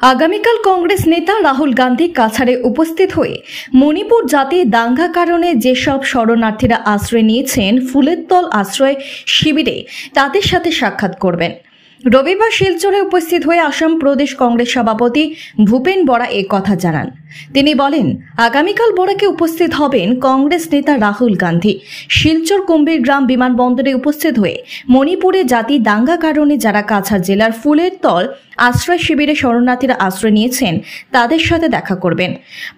আগামীকাল কংগ্রেস নেতা রাহুল গান্ধী কাছাড়ে উপস্থিত হয়ে মণিপুর জাতি দাঙ্গা কারণে যেসব শরণার্থীরা আশ্রয় নিয়েছেন ফুলেরতল আশ্রয় শিবিরে তাদের সাথে সাক্ষাৎ করবেন। রবিবার শিলচরে উপস্থিত হয়ে আসাম প্রদেশ কংগ্রেস সভাপতি ভূপেন বরা এই কথা জানান। তিনি বলেন, আগামীকাল বরাকে উপস্থিত হবেন কংগ্রেস নেতা রাহুল গান্ধী। শিলচর কুম্ভীরগ্রাম বিমানবন্দরে উপস্থিত হয়ে মণিপুরে জাতি দাঙ্গা কারণে যারা কাছাড় জেলার ফুলেরতল আশ্রয় শিবিরে শরণার্থীরা আশ্রয় নিয়েছেন তাদের সাথে দেখা করবেন।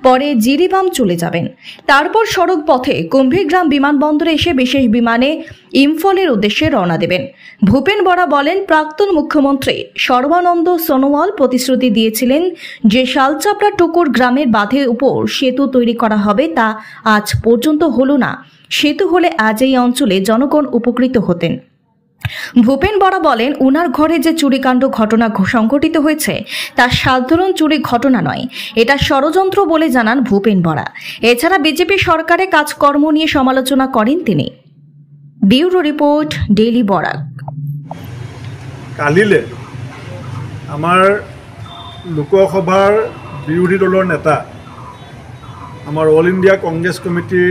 পরে জিরিবাম চলে যাবেন। তারপর সড়ক পথে কুম্ভীরগ্রাম বিমানবন্দরে এসে বিশেষ বিমানে ইম্ফলের উদ্দেশ্যে রওনা দেবেন। ভূপেন বরা বলেন, প্রাক্তন মুখ্যমন্ত্রী সর্বানন্দ সোনোয়াল প্রতিশ্রুতি দিয়েছিলেন যে শালচাপড়া টুকুর গ্রামের বাঁধের উপর সেতু তৈরি করা হবে, তা আজ পর্যন্ত হলো না। সেতু হলে আজ এই অঞ্চলে জনগণ উপকৃত হতেন। ভূপেন বরা বলেন, উনার ঘরে যে চুরিকাণ্ড ঘটনা সংঘটিত হয়েছে তা সাধারণ চুরি ঘটনা নয়, এটা ষড়যন্ত্র বলে জানান ভূপেন বরা। এছাড়া বিজেপি সরকারের কাজকর্ম নিয়ে সমালোচনা করেন তিনি। Bureau report, daily Barak. কালিলে আমাৰ লোকসভাৰ বিৰোধী দলৰ নেতা, আমাৰ অল ইণ্ডিয়া কংগ্ৰেছ কমিটিৰ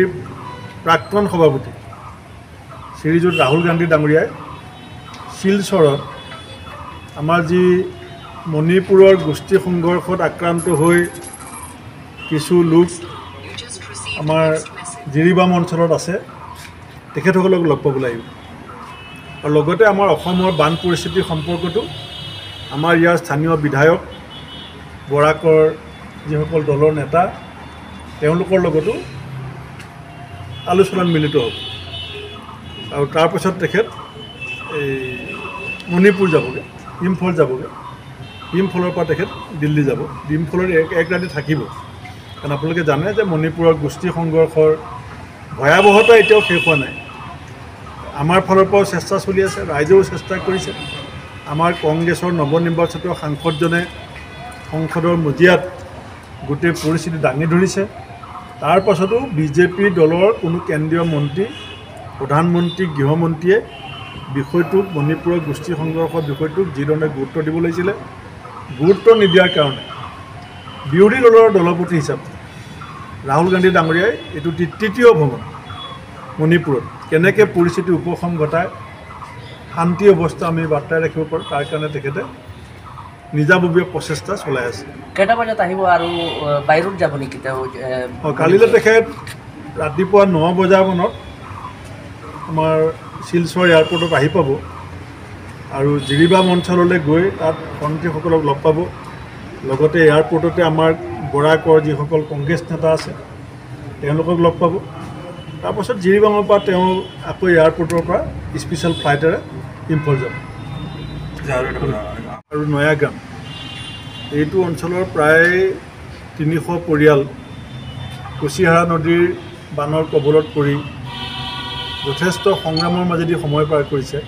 প্ৰাক্তন সভাপতি শ্ৰীযুত ৰাহুল গান্ধী ডাঙৰীয়াই শিলচৰত আমাৰ যি মণিপুৰৰ গোষ্ঠী সংঘৰ্ষত আক্ৰান্ত হৈ কিছু লোক আমাৰ জিৰিবাম অঞ্চলত আছে, তেখেতসকলক লগ পাবলৈ আহিব। আৰু লগতে আমাৰ অসমৰ বান পৰিস্থিতিৰ সম্পৰ্কতো আমাৰ ইয়াৰ স্থানীয় বিধায়ক বৰাকৰ যিসকল দলৰ নেতা তেওঁলোকৰ লগতো আলোচনাত মিলিত হ'ব। আৰু তাৰপাছত তেখেত এই মণিপুৰ যাবগৈ, ইম্ফল যাবগৈ। ইম্ফলৰ পৰা তেখেত দিল্লী যাব। ইম্ফলত এক ৰাতি থাকিব, কাৰণ আপোনালোকে জানে যে মণিপুৰৰ গোষ্ঠী সংঘৰ্ষৰ ভয়াৱহতা এতিয়াও শেষ হোৱা নাই। আমাৰ ফালৰ পৰাও চেষ্টা চলি আছে, ৰাইজেও চেষ্টা কৰিছে। আমাৰ কংগ্ৰেছৰ নৱনিৰ্বাচিত সাংসদজনে সংসদৰ মজিয়াত গোটেই পৰিস্থিতি দাঙি ধৰিছে। তাৰ পাছতো বিজেপি দলৰ কোনো কেন্দ্ৰীয় মন্ত্ৰী, প্ৰধানমন্ত্ৰী, গৃহমন্ত্ৰীয়ে বিষয়টোক, মণিপুৰৰ গোষ্ঠী সংঘৰ্ষৰ বিষয়টোক যিধৰণে গুৰুত্ব দিব লাগিছিলে, গুৰুত্ব নিদিয়াৰ কাৰণে বিৰোধী দলৰ দলপতি হিচাপে ৰাহুল গান্ধী ডাঙৰীয়াই এইটো তৃতীয় ভ্ৰমণ মণিপুৰত কেনেকৈ পৰিস্থিতি উপশম ঘটাই শান্তি অৱস্থা আমি বাৰ্তাই ৰাখিব পাৰোঁ, তাৰ কাৰণে তেখেতে নিজাববীয়া প্ৰচেষ্টা চলাই আছে। কেইটা বজাত আহিব আৰু বাহিৰত যাব নেকি? কালিলৈ তেখেত ৰাতিপুৱা 9 বজামানত আমাৰ শিলচৰ এয়াৰপৰ্টত আহি পাব আৰু জিৰিবাম অঞ্চললৈ গৈ তাত মন্ত্ৰীসকলক লগ পাব। লগতে এয়াৰপৰ্টতে আমাৰ বৰাকৰ যিসকল কংগ্ৰেছ নেতা আছে তেওঁলোকক লগ পাব। তাৰপাছত জিৰিবামৰ পৰা তেওঁ আকৌ এয়াৰপৰ্টৰ পৰা স্পেচিয়েল ফ্লাইটেৰে ইম্ফল যাব। আৰু নয়াগ্ৰাম এইটো অঞ্চলৰ প্ৰায় 300 পৰিয়াল কুশিয়াৰা নদীৰ বানৰ কবলত পৰি যথেষ্ট সংগ্ৰামৰ মাজেদি সময় পাৰ কৰিছে।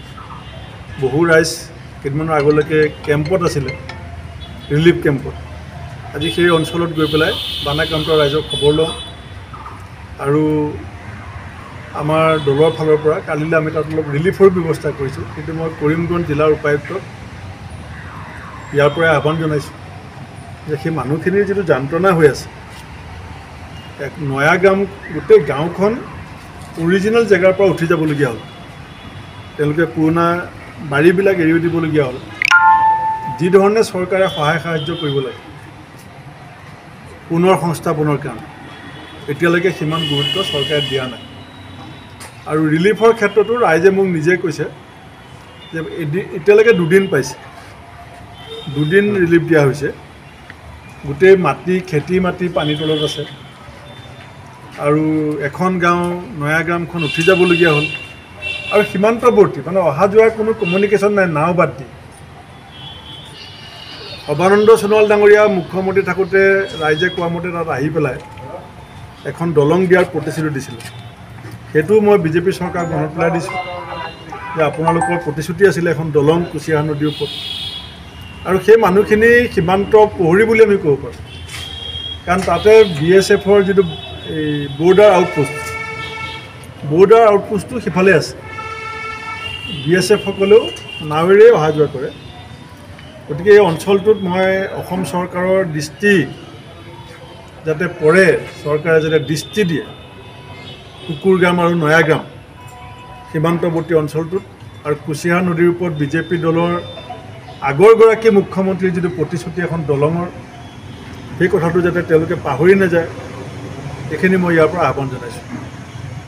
বহু ৰাইজ কেইদিনমানৰ আগলৈকে কেম্পত আছিলে, ৰিলিফ কেম্পত। আজি সেই অঞ্চলত গৈ পেলাই বানাক্ৰান্ত ৰাইজক খবৰ লওঁ। আৰু আমাৰ দলৰ ফালৰ পৰা কালিলৈ আমি তাত অলপ ৰিলিফৰ ব্যৱস্থা কৰিছোঁ, কিন্তু মই কৰিমগঞ্জ জিলাৰ উপায়ুক্তক ইয়াৰ পৰাই আহ্বান জনাইছোঁ যে সেই মানুহখিনিৰ যিটো যন্ত্ৰণা হৈ আছে, নয়াগ্ৰাম গোটেই গাঁওখন অৰিজিনেল জেগাৰ পৰা উঠি যাবলগীয়া হ'ল। তেওঁলোকে পুৰণা বাৰীবিলাক এৰি দিবলগীয়া হ'ল। যিধৰণে চৰকাৰে সহায় সাহায্য কৰিব লাগে পুনৰ সংস্থাপনৰ কাৰণে, এতিয়ালৈকে সিমান গুৰুত্ব চৰকাৰে দিয়া নাই। আৰু ৰিলিফৰ ক্ষেত্ৰতো ৰাইজে মোক নিজে কৈছে যে এতিয়ালৈকে 2 দিন পাইছে, 2 দিন ৰিলিফ দিয়া হৈছে। গোটেই মাটি, খেতি মাটি পানীৰ তলত আছে। আৰু এখন গাঁও নয়াগ্ৰামখন উঠি যাবলগীয়া হ'ল। আৰু সীমান্তৱৰ্তী মানে অহা যোৱাৰ কোনো কমিউনিকেশ্যন নাই, নাও বাদ দি। সৰ্বানন্দ সোণোৱাল ডাঙৰীয়া মুখ্যমন্ত্ৰী থাকোঁতে ৰাইজে কোৱা মতে তাত আহি পেলাই এখন দলং দিয়াৰ প্ৰতিশ্ৰুতি দিছিলে। সেইটো মই বিজেপি চৰকাৰক মনত পেলাই দিছোঁ যে আপোনালোকৰ প্ৰতিশ্ৰুতি আছিলে এখন দলং কুশিয়াৰা নদীৰ ওপৰত। আৰু সেই মানুহখিনি সীমান্ত প্ৰহৰী বুলি আমি ক'ব পাৰোঁ, কাৰণ তাতে BSFৰ যিটো এই বৰ্ডাৰ আউটপোষ্টটো সিফালে আছে। BSF সকলেও নাৱেৰে অহা যোৱা কৰে। গতিকে এই অঞ্চলটোত মই অসম চৰকাৰৰ দৃষ্টি যাতে পৰে, চৰকাৰে যাতে দৃষ্টি দিয়ে কুকুৰগ্ৰাম আৰু নয়াগ্ৰাম সীমান্তৱৰ্তী অঞ্চলটোত, আৰু কুচিয়া নদীৰ ওপৰত বিজেপি দলৰ আগৰগৰাকী মুখ্যমন্ত্ৰীৰ যিটো প্ৰতিশ্ৰুতি এখন দলঙৰ, সেই কথাটো যাতে তেওঁলোকে পাহৰি নাযায়, এইখিনি মই ইয়াৰ পৰা আহ্বান জনাইছোঁ।